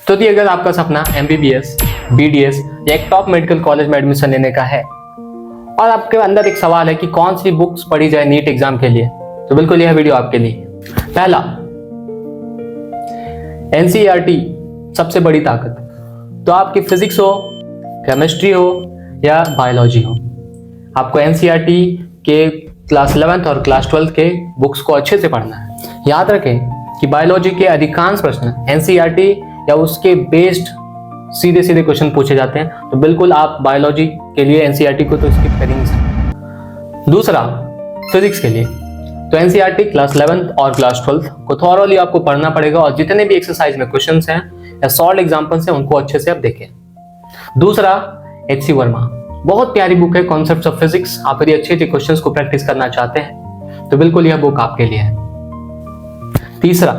तो यदि अगर आपका सपना MBBS, BDS या एक टॉप मेडिकल कॉलेज में एडमिशन लेने का है और आपके अंदर एक सवाल है कि कौन सी बुक्स पढ़ी जाए नीट एग्जाम के लिए, तो बिल्कुल यह वीडियो आपके लिए। पहला, NCERT सबसे बड़ी ताकत। तो आपकी फिजिक्स हो, केमिस्ट्री हो या बायोलॉजी हो, आपको NCERT के क्लास 11th और क्लास 12th के बुक्स को अच्छे से पढ़ना है। याद रखें कि बायोलॉजी के अधिकांश प्रश्न NCERT या उसके बेस्ड सीधे सीधे क्वेश्चन पूछे जाते हैं, तो बिल्कुल आप बायोलॉजी के लिए NCERT को तो स्किप कर ही नहीं सकते। दूसरा, फिजिक्स के लिए तो NCERT क्लास 11th और क्लास 12th को थॉरली आपको पढ़ना पड़ेगा और जितने भी एक्सरसाइज में क्वेश्चंस हैं या सॉल्व एग्जांपल्स हैं उनको अच्छे से आप देखें। दूसरा, HC वर्मा, बहुत प्यारी बुक है, कॉन्सेप्ट्स ऑफ फिजिक्स। आप यदि अच्छे क्वेश्चंस को प्रैक्टिस करना चाहते हैं तो बिल्कुल यह बुक आपके लिए है। तीसरा,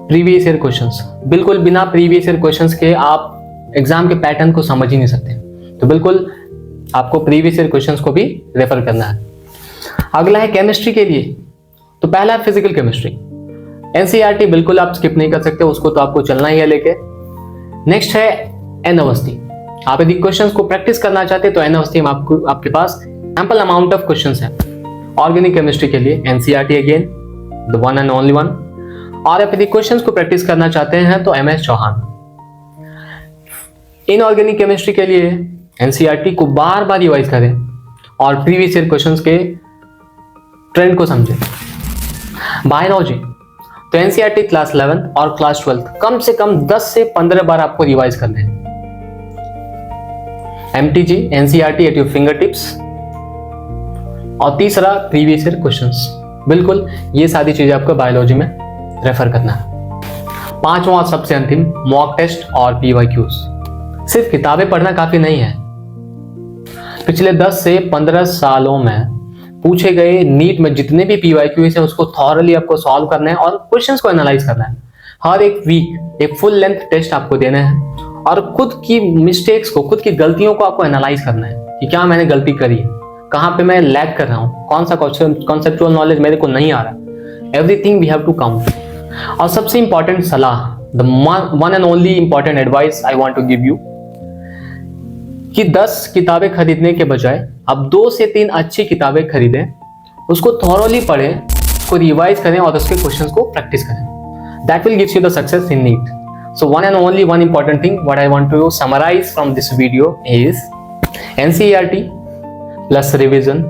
प्रीवियस ईयर क्वेश्चंस। बिल्कुल बिना प्रीवियस ईयर क्वेश्चंस के आप एग्जाम के पैटर्न को समझ ही नहीं सकते, तो बिल्कुल आपको प्रीवियस ईयर क्वेश्चंस को भी रेफर करना है। अगला है केमिस्ट्री के लिए, तो पहला है फिजिकल केमिस्ट्री। NCERT बिल्कुल आप स्किप नहीं कर सकते, उसको तो आपको चलना ही है लेके। नेक्स्ट है N अवस्थी। आप यदि क्वेश्चंस को प्रैक्टिस करना चाहते हैं तो N अवस्थी में आपके पास एम्पल अमाउंट ऑफ क्वेश्चंस हैं। ऑर्गेनिक केमिस्ट्री के लिए NCERT again the one and only one. और आप यदि क्वेश्चंस को प्रैक्टिस करना चाहते हैं तो MS चौहान। इनऑर्गेनिक केमिस्ट्री के लिए NCERT को बार बार रिवाइज करें और प्रीवियस ईयर क्वेश्चंस के ट्रेंड को समझें। बायोलॉजी तो NCERT क्लास 11th और क्लास 12th कम से कम 10 से 15 बार आपको रिवाइज करने हैं। MTG NCERT at your finger tips. और तीसरा, प्रीवियस ईयर क्वेश्चंस। बिल्कुल ये सारी चीजें आपको बायोलॉजी में रेफर करना है। पांचवा और सबसे अंतिम, मॉक टेस्ट और PYQs। सिर्फ किताबें पढ़ना काफी नहीं है। पिछले 10 से 15 सालों में पूछे गए नीट में जितने भी PYQs हैं उसको थॉरली आपको सॉल्व करना है और क्वेश्चंस को एनालाइज करना है। हर एक वीक एक फुल लेंथ टेस्ट आपको देना है और खुद की मिस्टेक्स को, खुद की गलतियों को आपको एनालाइज करना है कि क्या मैंने गलती करी है, कहाँ पे मैं लैग कर रहा हूँ, कौन सा कॉन्सेप्चुअल नॉलेज मेरे को नहीं आ रहा। Everything we have to count. और सबसे इंपॉर्टेंट सलाह, the one and only important advice I want to give you, कि 10 किताबें खरीदने के बजाय आप 2 से 3 अच्छी किताबें खरीदें, उसको थॉरली पढ़ें, उसको रिवाइज करें और उसके क्वेश्चंस को प्रैक्टिस करें। That will gives you the success in NEET. So one and only one important thing what I want to summarize from this video is NCERT plus revision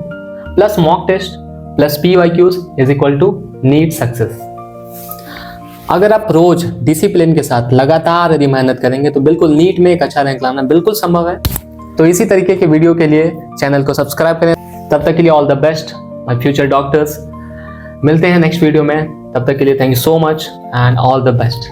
plus mock test plus PYQs is equal to NEET success। अगर आप रोज discipline के साथ लगातार यदि मेहनत करेंगे तो बिल्कुल नीट में एक अच्छा रैंक लाना बिल्कुल संभव है। तो इसी तरीके के वीडियो के लिए चैनल को सब्सक्राइब करें। तब तक के लिए all the best my future doctors. मिलते हैं नेक्स्ट वीडियो में, तब तक के लिए thank you so much and all the best.